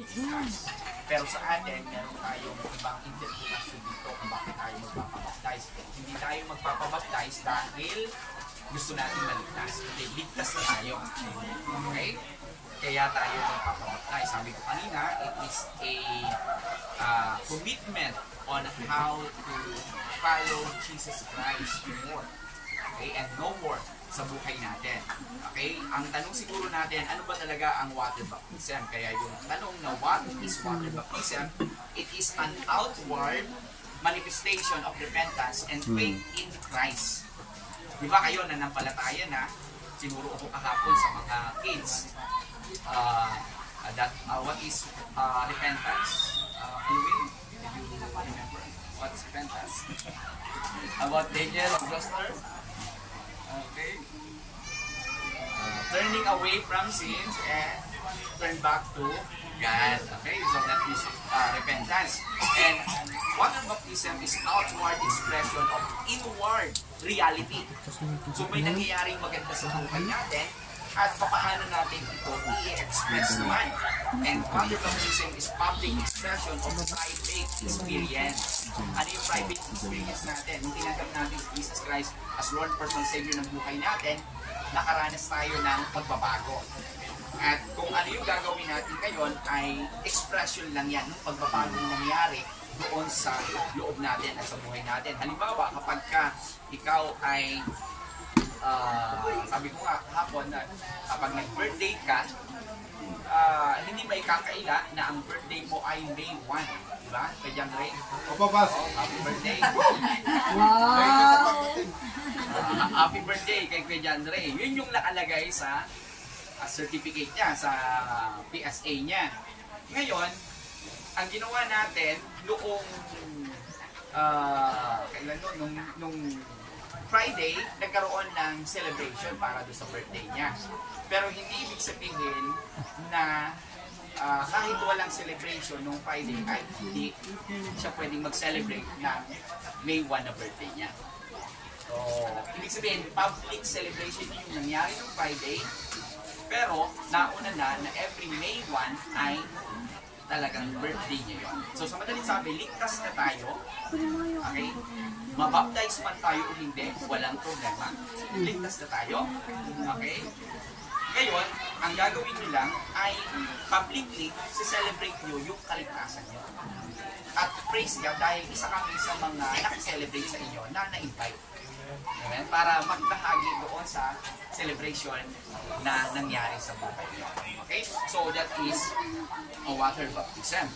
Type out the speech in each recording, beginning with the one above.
Jesus Christ. Pero sa atin, meron tayong ibang interpretation dito kung bakit tayo magpapabaptize. Hindi tayo magpapabaptize dahil gusto natin maligtas. Okay, ligtas na tayo. Okay? Kaya tayo magpapabaptize. Sabi ko kanina, it is a commitment on how to follow Jesus Christ more. Okay? And no more sa buhay natin. Okay? Ang tanong siguro natin, ano ba talaga ang water baptism? Kaya yung tanong na what is water baptism, it is an outward manifestation of repentance and faith in Christ. Di ba kayo nanampalataya na, sinuro ko kahapon sa mga kids, what is repentance? Louis, did you remember what's repentance? About Daniel Augustus? Okay. Turning away from sins and turn back to God. Okay, so that is repentance. And water baptism is outward expression of inward reality. So may nangyayaring maganda sa buhay natin at paano natin ito i-express naman. And water baptism is public expression of private experience. Ano yung private experience natin? Nung tinanggap natin si Jesus Christ as Lord, Personal Savior ng buhay natin, nakaranas tayo ng pagbabago. At kung ano yung gagawin natin ngayon ay expression lang yan ng pagbabago nangyari doon sa loob natin at sa buhay natin. Halimbawa, kapag ikaw ay sabi ko nga kahapon na kapag nag-birthday ka, hindi may kakaila na ang birthday mo ay May 1. Diba? Kay John Ray. Happy birthday. Wow! Happy birthday kay John Ray. Yun yung nakalagay sa certificate niya, sa PSA niya. Ngayon, ang ginawa natin noong kailan nung Friday, nagkaroon ng celebration para doon sa birthday niya. Pero hindi ibig sabihin na kahit walang celebration nung Friday ay hindi siya pwedeng mag-celebrate ng May 1 na birthday niya. So, ibig sabihin, public celebration yung nangyari nung Friday, pero nauna na every May 1 ay talagang birthday niya yun. So, sa madaling sabi, ligtas na tayo. Okay? Mabaptize man tayo o hindi, walang problema. Ligtas na tayo. Okay? Ngayon, ang gagawin nyo lang ay publicly celebrate nyo yung kaligtasan nyo. At praise God dahil isa kami sa mga nakicelebrate sa inyo na na-invite. Amen? Para magbahagi doon sa celebration na nangyari sa buhay nyo. Okay? So that is a water baptism.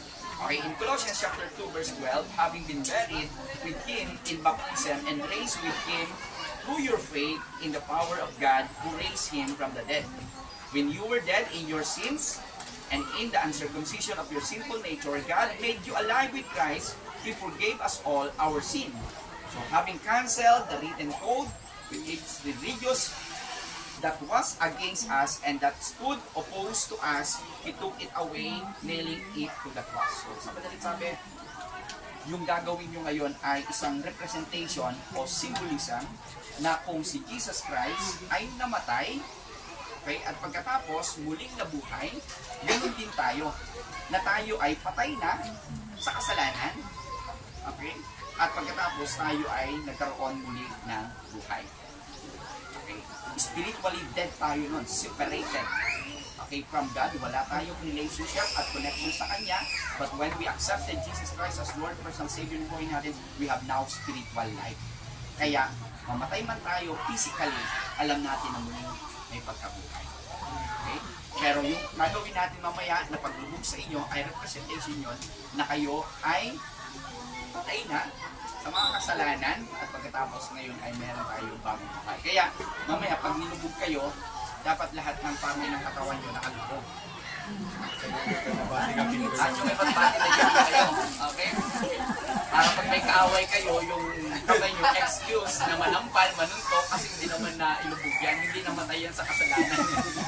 Okay, in Colossians chapter 2 verse 12, having been buried with Him in baptism and raised with Him through your faith in the power of God who raised Him from the dead. When you were dead in your sins and in the uncircumcision of your sinful nature, God made you alive with Christ. He forgave us all our sin. So having canceled the written code with its religious that was against us and that stood opposed to us, He took it away, nailing it to the cross. So, sa madaling sabi, yung gagawin nyo ngayon ay isang representation o symbolism na kung si Jesus Christ ay namatay, okay, at pagkatapos muling nabuhay, ganoon din tayo, na tayo ay patay na sa kasalanan, okay, at pagkatapos tayo ay nagkaroon muli ng buhay. Spiritually dead tayo nun, separated, okay, from God. Wala tayong relationship at connection sa Kanya. But when we accepted Jesus Christ as Lord, Personal Savior ng buhay natin, we have now spiritual life. Kaya, mamatay man tayo physically, alam natin na muling may pagkabuhay. Okay? Pero yung gagawin natin mamaya na paglubog sa inyo ay representation yun na kayo ay patay na sa mga kasalanan at pagkatapos ngayon ay meron tayong bagong buhay. Kaya mamaya pag nilubog kayo, dapat lahat ng parte ng katawan nyo nakalubog. At yung ipagbati na dyan kayo. Okay? Para pag may kaaway kayo, yung kamay nyo excuse na manampal, manuntok, kasi hindi naman na ilubog yan, hindi namatay yan sa kasalanan.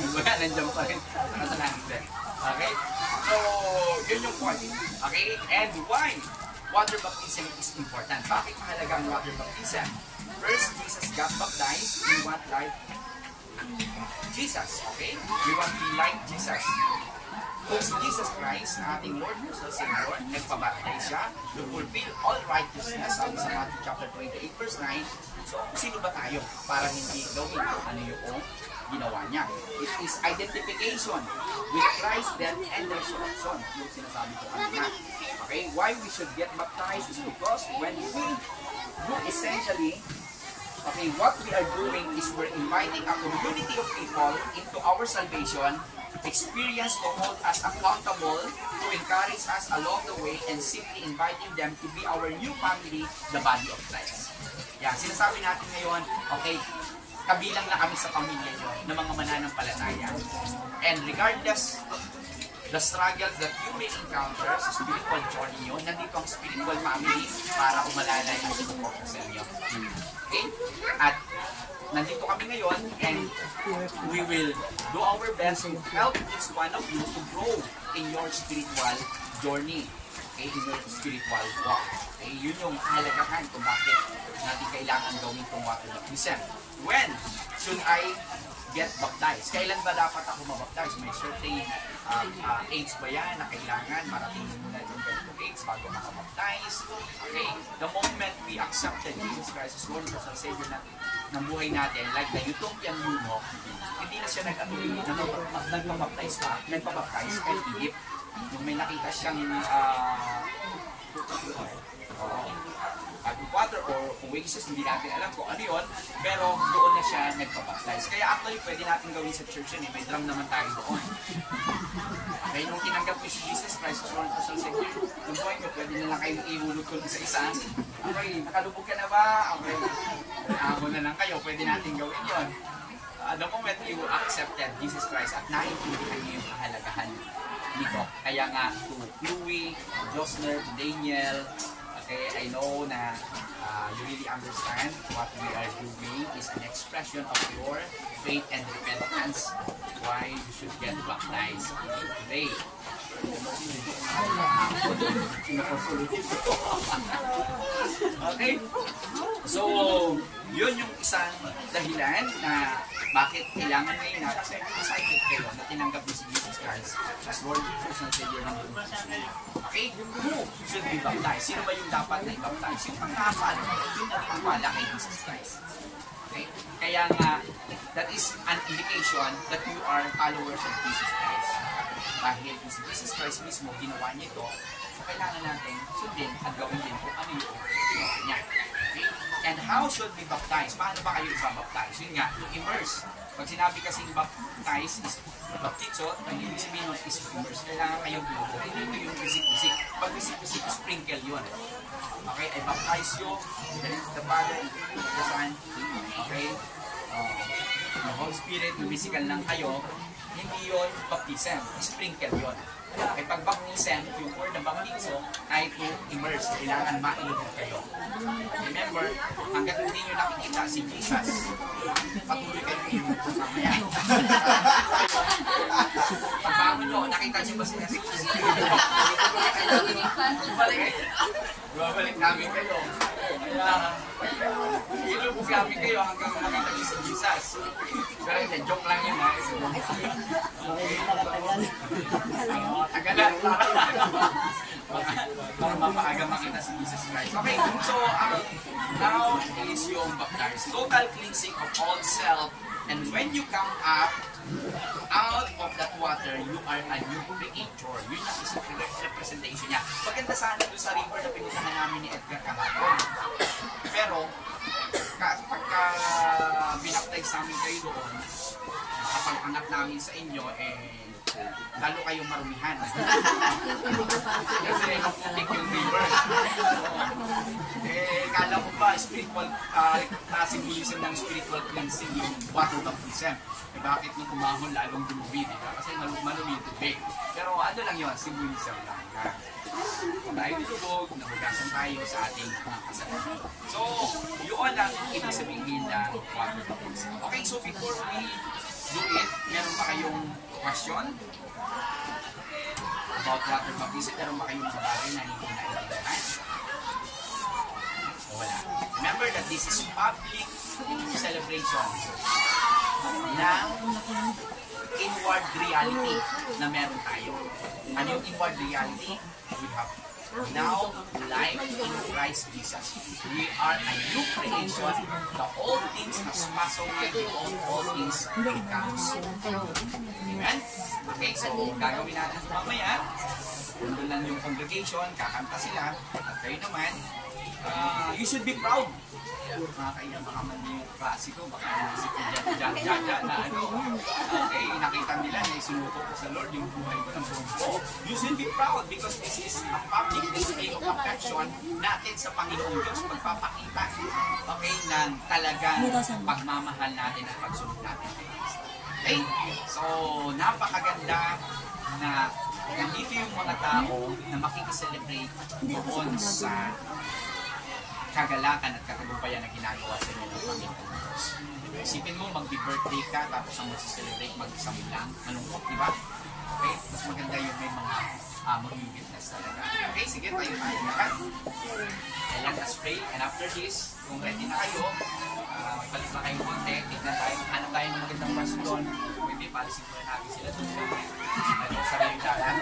Wala, nandiyan pa rin sa kasalanan din. Okay? So, yun yung point. Okay? And why water baptism is important? Bakit mahalaga ang water baptism? First, Jesus got baptized. We want like Jesus, okay? We want to be like Jesus. Kung si Jesus Christ, na ating Lord and Savior, nagpabaptize siya, to fulfill all righteousness, sabi sa Matthew chapter 28 verse 9, so sino ba tayo para hindi gawin kung ano yung ginawa niya? It is identification with Christ's death and resurrection, yung sinasabi ko kanina. Okay, why we should get baptized is because when we do essentially, okay, what we are doing is we're inviting a community of people into our salvation, experience to hold us accountable, to encourage us along the way, and simply inviting them to be our new family, the body of Christ. Yan, sinasabi natin ngayon, okay, kabilang na kami sa pamilya nyo ng mga mananampalataya. And regardless the struggles that you may encounter sa spiritual journey nyo, nandito ang spiritual family para umalalay ang suporta sa inyo. Okay? At nandito kami ngayon and we will do our best to help each one of you to grow in your spiritual journey. Okay? In your spiritual walk. Okay? Yun yung halagahan kung bakit natin kailangan gawin itong water baptism. When should I get baptized? Kailan ba dapat ako mabaptize? May certain age ba yan na kailangan marating muna yung ganitong age bago makabaptize? Okay? The moment we accepted Jesus Christ as Lord and Savior ng buhay natin, like the Utopian eunuch, hindi na siya nag-atuloy na nagpabaptize kahit higit. Yung may nakita siyang water or oasis, hindi natin alam kung ano yun, pero doon na siya nagpabaptize. Kaya actually, pwede natin gawin sa church yun, may drum naman tayo doon. Kaya nung tinanggap ko si Jesus Christ as Lord and Savior, yung buhay ko, pwede na lang kayo ihulog ko sa isa. Okay, nakalubog ka na ba? Okay, ako na lang kayo, pwede natin gawin yun. The moment you accepted Jesus Christ at naintindihan niyo yung kahalagahan nito. Kaya nga, to Louie, Josner, to Daniel, okay, I know na you really understand what we are doing is an expression of your faith and repentance. Why you should get baptized today. Okay? So, yun yung isang dahilan na bakit kailangan ngayon na kasi excited kayo na tinanggap niyo si Jesus Christ as Lord and Savior ng buhay. Okay? Who should be baptized? Sino ba yung dapat na i-baptize? Yung pangkapal, yung naniniwala kay Jesus Christ. Okay? Kaya nga, that is an indication that you are followers of Jesus Christ. Dahil si Jesus Christ mismo ginawa niya ito, so kailangan natin sundin at gawin din kung ano yung ginawa niya. Okay? And how should we baptize? Paano ba kayo i-baptize? Yun nga, yung immerse. Pag sinabi kasing baptize is baptizo, ang ibig sabihin nun is immerse. Kailangan kayong buluto. Hindi yung bisik-bisik. Pag bisik-bisik, sprinkle yun. Okay, I baptize you in the name of the Father, in the name of the Son. Okay? The Holy Spirit, yung physical lang kayo, hindi yun baptism. Sprinkle yun. Ay pag baptism, yung word na baptizo, ay to immerse. Kailangan mailubog kayo. Remember, hanggat hindi nyo nakikita si Jesus, patuloy kayo ilubog mamaya. Pagbangon nyo, nakita nyo ba si Jesus? Babalik namin kayo. Kaya, ilubog namin kayo hanggang makita nyo si Jesus. Pero hindi, joke lang yun ha. Tagalan. Para mapaaga makita si Jesus Christ. Okay, so how is yung baptize? Total cleansing of all self. And when you come up out of that water, you are a new creature. Yun ang isang representation niya. Maganda sana doon sa river na pinuntahan namin ni Edgar kahapon. Pero, pagka binaptize namin kayo doon, kapag-angat namin sa inyo, lalo kayong marumihan. Kasi naputik yung river. Kala mo ba spiritual symbolism ng spiritual cleansing yung water baptism? Bakit nung umahon lalong dumumi, diba? Kasi malumi yung tubig. Pero ano lang yun, symbolism lang. Kung tayo ditubog, nahugasan tayo sa ating kasalanan. So, yun lang ibig sabihin ng water baptism. Okay, so before we do it, meron pa kayong question about water baptism? Meron ba kayong mga bagay na hindi naintindihan? O wala. Remember that this is public celebration ng inward reality na meron tayo. Ano yung inward reality? We have now life in Christ Jesus. We are a new creation. The old things has passed away. Behold, all things becomes new. Amen? Okay, so gagawin natin mamaya. Doon lang yung congregation, kakanta sila. At kayo naman, you should be proud. Mga kailan, baka man yung klasiko, baka naisip ko dyan, na ano. Okay, nakita nila na isinuko ko sa Lord yung buhay ko ng buong ko. You should be proud because this is a public display of affection natin sa Panginoong Diyos. Pagpapakita, okay, ng talagang pagmamahal natin at pagsunod natin kay Kristo. Okay? So, napakaganda na nandito yung mga tao na makikiselebrate doon sa kagalakan at katagumpayan na ginagawa sa inyo ng Panginoon Diyos. Isipin mo, mag-birthday ka, tapos ang mag-celebrate, mag-isang lang, malungkot, di ba? Okay? Mas maganda yung may mga mag-witness talaga. Okay, sige, tayo lahat. Ayan, let's pray. And after this, kung ready na kayo, balik na kayo konti, tignan tayo, ano tayo ng magandang question. Pwede palisin mo na natin sila doon sa sarili lahat.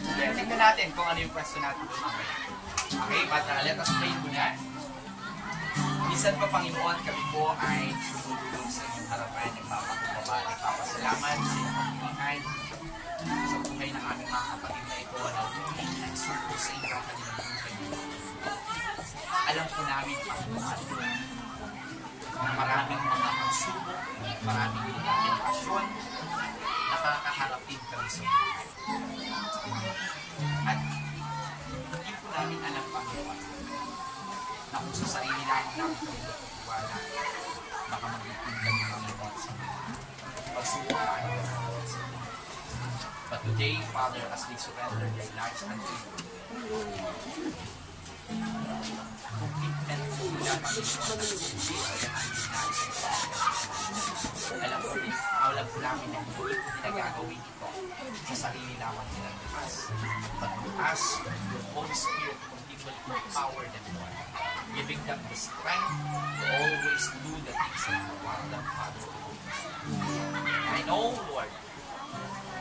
Okay, tignan natin kung ano yung question natin doon mamaya. Okay, but let us pray muna. Minsan pa, Panginoon, kami po ay sumulong sa inyong harapan, nagpapakumbaba, nagpapasalamat sa inyong pagpilihan sa buhay ng aming mga kapatid na ito na huling nagsuko sa inyo ang kanilang buhay. Alam po namin, Panginoon, na maraming mga pagsubok, maraming mga tentasyon, nakakaharap din kami sa buhay. At hindi po namin alam, Panginoon, na kung sa sarili namin kami magtiwala, baka mag-ipin kami ng Panginoon sa pagsubok tayo. But today, Father, as they surrender their lives unto you, commitment po nila, Panginoon, na hindi ay alam po namin na hindi nagagawin ito sa sarili lamang nilang bukas. But to us, your Holy Spirit continually empower them, Lord, giving them the strength to always do the things that you want them, Father. I know, Lord,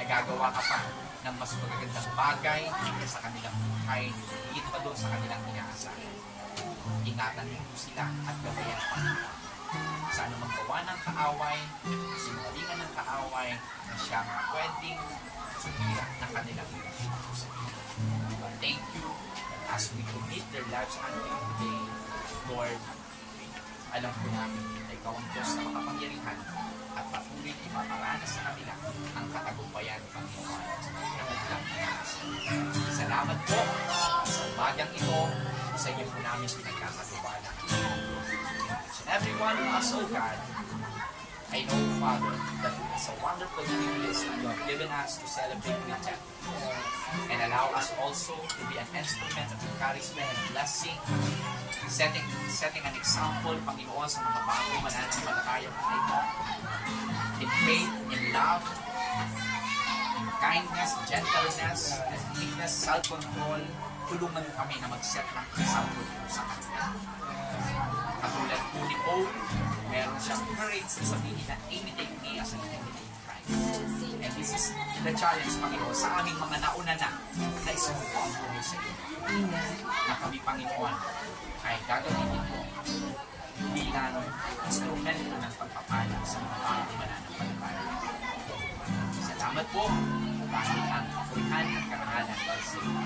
nagagawa ka pa ng mas magagandang bagay sa kanilang buhay, higit pa doon sa kanilang inaasahan. Ingatan mo sila at gabayan pa. Sa anumang gawa ng kaaway, sinungalingan ng kaaway, na siya pwedeng sumira ng kanilang relasyon. But thank you as we commit their lives unto you today, Lord. Alam ko namin na ikaw ang Diyos na makapangyarihan at patuloy na ipaparanas sa kanila ang katagumpayan ng Panginoon na maglang nanas. Salamat po sa umagang ito, sa inyo po namin pinagkakatiwala. And everyone who has, oh God, I know, Father, that it's a wonderful privilege that you have given us to celebrate with them. And allow us also to be an instrument of encouragement and blessing, setting an example, Panginoon, sa mga bagong mananampalataya na ito. In faith, in love, in kindness, gentleness, and meekness, self-control, tulungan kami na mag-set ng example sa kanila. Katulad po ni Paul, meron siyang courage na sabihin na imitate me as I imitate Christ. And this is the challenge, Panginoon, sa aming mga nauna na isumuko ang buhay sa iyo. Na kami, Panginoon, ay gagawin ito bilang instrumento ng pagpapala sa mga bagong mananampalataya. Salamat po, dahil ang kapurihan at karangalan ay sa iyo.